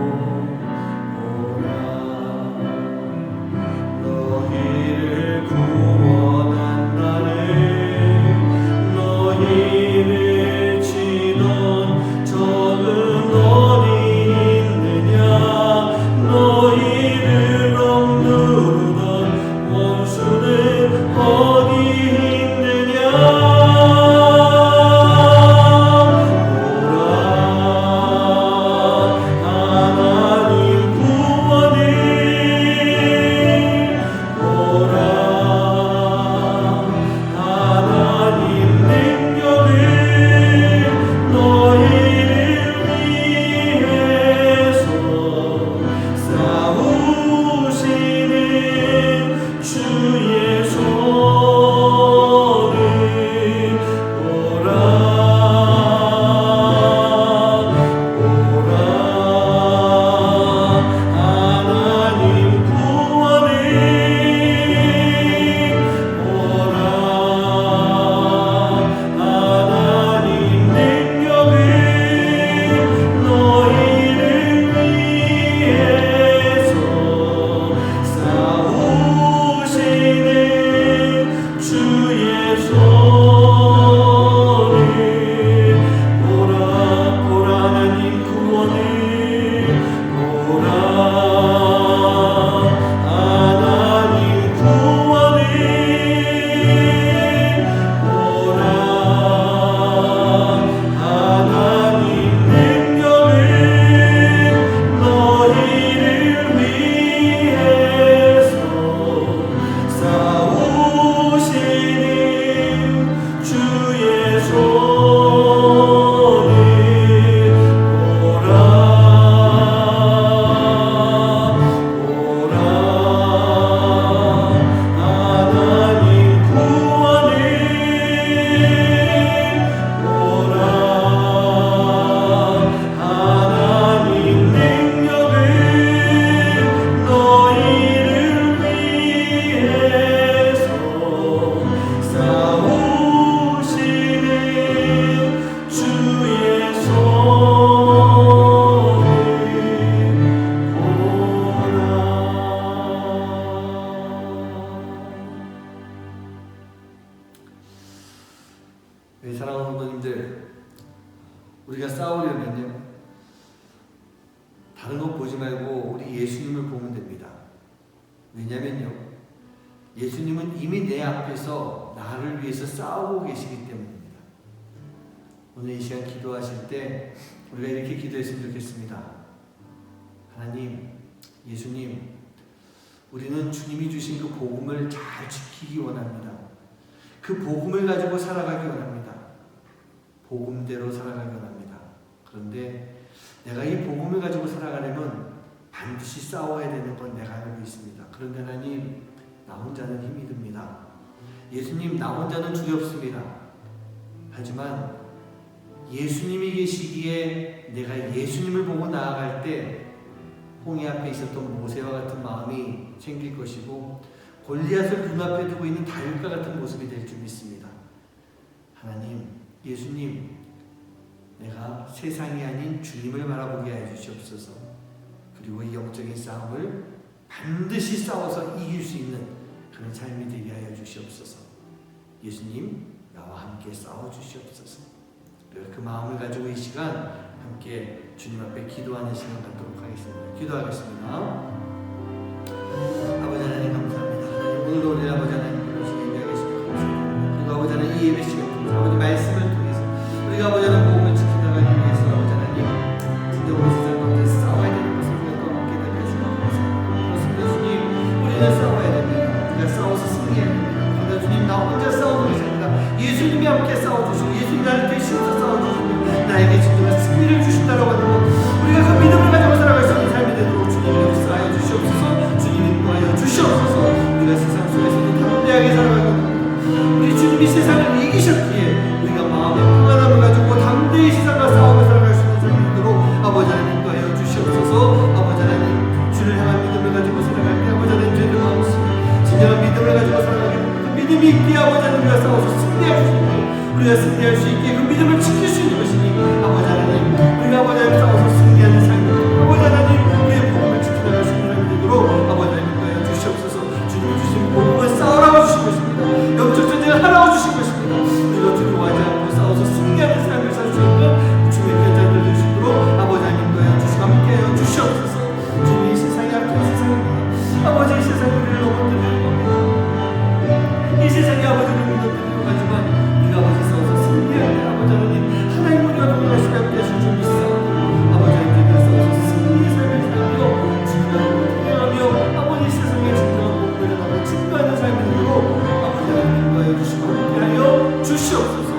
다른 거 보지 말고 우리 예수님을 보면 됩니다. 왜냐면요, 예수님은 이미 내 앞에서 나를 위해서 싸우고 계시기 때문입니다. 오늘 이 시간 기도하실 때 우리가 이렇게 기도했으면 좋겠습니다. 하나님, 예수님, 우리는 주님이 주신 그 복음을 잘 지키기 원합니다. 그 복음을 가지고 살아가기 원합니다. 복음대로 살아가기 원합니다. 그런데 내가 이 복음을 가지고 살아가려면 반드시 싸워야 되는 건 내가 알고 있습니다. 그런데 하나님, 나 혼자는 힘이 듭니다. 예수님, 나 혼자는 두렵습니다. 하지만 예수님이 계시기에 내가 예수님을 보고 나아갈 때 홍해 앞에 있었던 모세와 같은 마음이 생길 것이고 골리앗을 눈앞에 두고 있는 다윗과 같은 모습이 될 줄 믿습니다. 하나님, 예수님, 내가 세상이 아닌 주님을 바라보게 해 주시옵소서. 그리고 이 영적인 싸움을 반드시 싸워서 이길 수 있는 그런 삶이 되게 하여 주시옵소서. 예수님, 나와 함께 싸워 주시옵소서. 그 마음을 가지고 이 시간 함께 주님 앞에 기도하는 시간 갖도록 하겠습니다. 기도하겠습니다. 아버지 하나님, 감사합니다. 하나님, 오늘도 우리 아버지 하나님 불러주시기 위하여 감사합니다. 그리고 아버지 하나님, 이 예배 시간 통해서 아버지 말씀을 통해서 우리가 아버지 하나님 복음을 지켜나가기 위해서 아버지 하나님 진짜 우리 세상 가운데 싸워야 되는 것을 우리가 또 함께 되게 하시고 감사합니다. 그렇습니다. 주님, 우리는 싸워야 됩니다. 우리가 싸워서 승리해야 됩니다. 그러나 주님, 나 혼자 싸우는 것이 아니라 예수님이 함께 싸워주시고 예수님 나를 대신해서 싸워주시고 나에게 진정한 승리를 주신다라고 하는 것, 우리가 그 믿음을 가지고 살아갈 수 있는 삶이 되도록 주님 역사하여 주시옵소서. 주님 인도하여 주시옵소서. 우리가 세상 속에서도 담대하게 살아가고 우리 주님이 세상을 이기셨기에 우리가 마음의 평안함을 가지고 담대히 세상과 싸우며 살아갈 수 있는 삶이 되도록 아버지 하나님 인도하여 주시옵소서. 아버지 하나님, 주를 향한 믿음을 가지고 살아갈 때 아버지 하나님 저희들 마음속 진정한 믿음을 가지고 살아가게 그 믿음이 있기에 아버지 하나님 우리가 싸워서 승리할 수 있고 우리가 승리할 수 있기에 그 믿음을 지킬 수 있는 것이니 아버지 하나님, 우리가 아버지 하나님 싸워서 승리하는 삶이 아버지 하나님 우리의 복음을 지켜나갈 수 있는 삶이 되도록 아버지 하나님 인도하여 주시옵소서. 주님이 주신 복음을 싸우라고 주신 것입니다. 영적 전쟁을 하라고 주신 것입니다. 우리가 두려워하지 않고 싸워서 승리하는 삶을 살 수 있는 주의 편자들 되시도록 아버지 하나님 인도하여 주시고 함께하여 주시옵소서. 주님이 세상이 악한 세상입니다. 아버지, 이 세상이 우리를 넘어뜨리는 겁니다. 이 세상이 아버지를 넘어뜨리려고 하지만 우리가 아버지 싸워서 승리할 때 아버지 하나님 하나님 우리가 동행하시고 함께하실 줄 믿사오니 아버지 하나님 싸워서 승리의 삶을 살며 주님을 통행하며 아버지 세상에 진정한 복음을 전하고 증거하는 삶이 되도록 아버지 하나님 인도하여 주시고 함께하여 주시옵소서.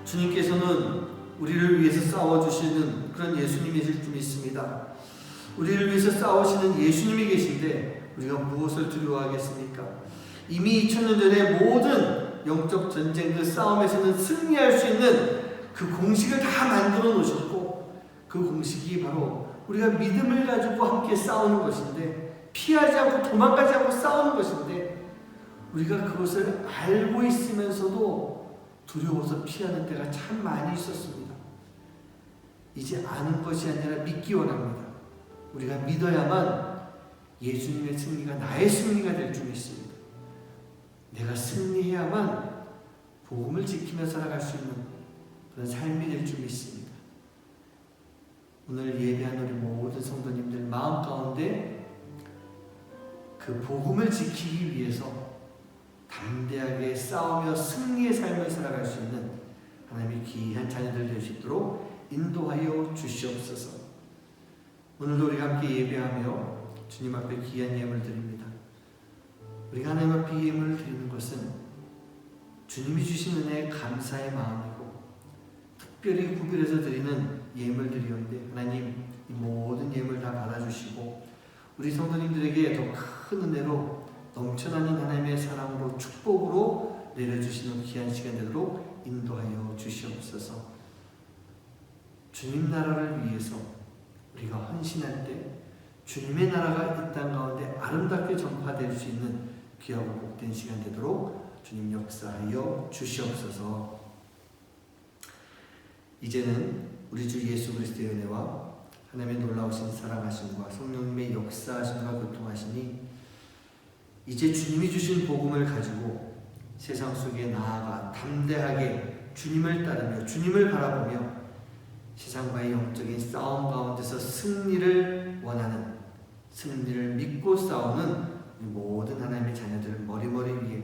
주님께서는 우리를 위해서 싸워주시는 그런 예수님이실 줄 믿습니다. 우리를 위해서 싸우시는 예수님이 계신데 우리가 무엇을 두려워하겠습니까? 이미 2000년 전에 모든 영적 전쟁 그 싸움에서는 승리할 수 있는 그 공식을 다 만들어 놓으셨고 그 공식이 바로 우리가 믿음을 가지고 함께 싸우는 것인데 피하지 않고 도망가지 않고 싸우는 것인데 우리가 그것을 알고 있으면서도 두려워서 피하는 때가 참 많이 있었습니다. 이제 아는 것이 아니라 믿기 원합니다. 우리가 믿어야만 예수님의 승리가 나의 승리가 될 줄 믿습니다. 내가 승리해야만 복음을 지키며 살아갈 수 있는 그런 삶이 될 줄 믿습니다. 오늘 예배한 우리 모든 성도님들 마음 가운데 그 복음을 지키기 위해서 담대하게 싸우며 승리의 삶을 살아갈 수 있는 하나님의 귀한 자녀들 될 수 있도록 인도하여 주시옵소서. 오늘도 우리가 함께 예배하며 주님 앞에 귀한 예물을 드립니다. 우리가 하나님 앞에 예물을 드리는 것은 주님이 주신 은혜에 감사의 마음이고 특별히 구별해서 드리는 예물들이었는데 하나님 이 모든 예물 다 받아주시고 우리 성도님들에게 더 큰 은혜로 넘쳐나는 하나님의 사랑으로 축복으로 내려주시는 귀한 시간 되도록 인도하여 주시옵소서. 주님 나라를 위해서 우리가 헌신할 때 주님의 나라가 이 땅 가운데 아름답게 전파될 수 있는 귀하고 복된 시간 되도록 주님 역사하여 주시옵소서. 이제는 우리 주 예수 그리스도의 은혜와 하나님의 놀라우신 사랑하심과 성령님의 역사하심과 교통하심이 이제 주님이 주신 복음을 가지고 세상 속에 나아가 담대하게 주님을 따르며 주님을 바라보며 세상과의 영적인 싸움 가운데서 승리를 원하는, 승리를 믿고 싸우는 모든 하나님의 자녀들 머리머리 위에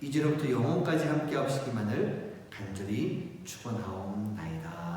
이제로부터 영원까지 함께 하시기만을 간절히 축원하옵나이다.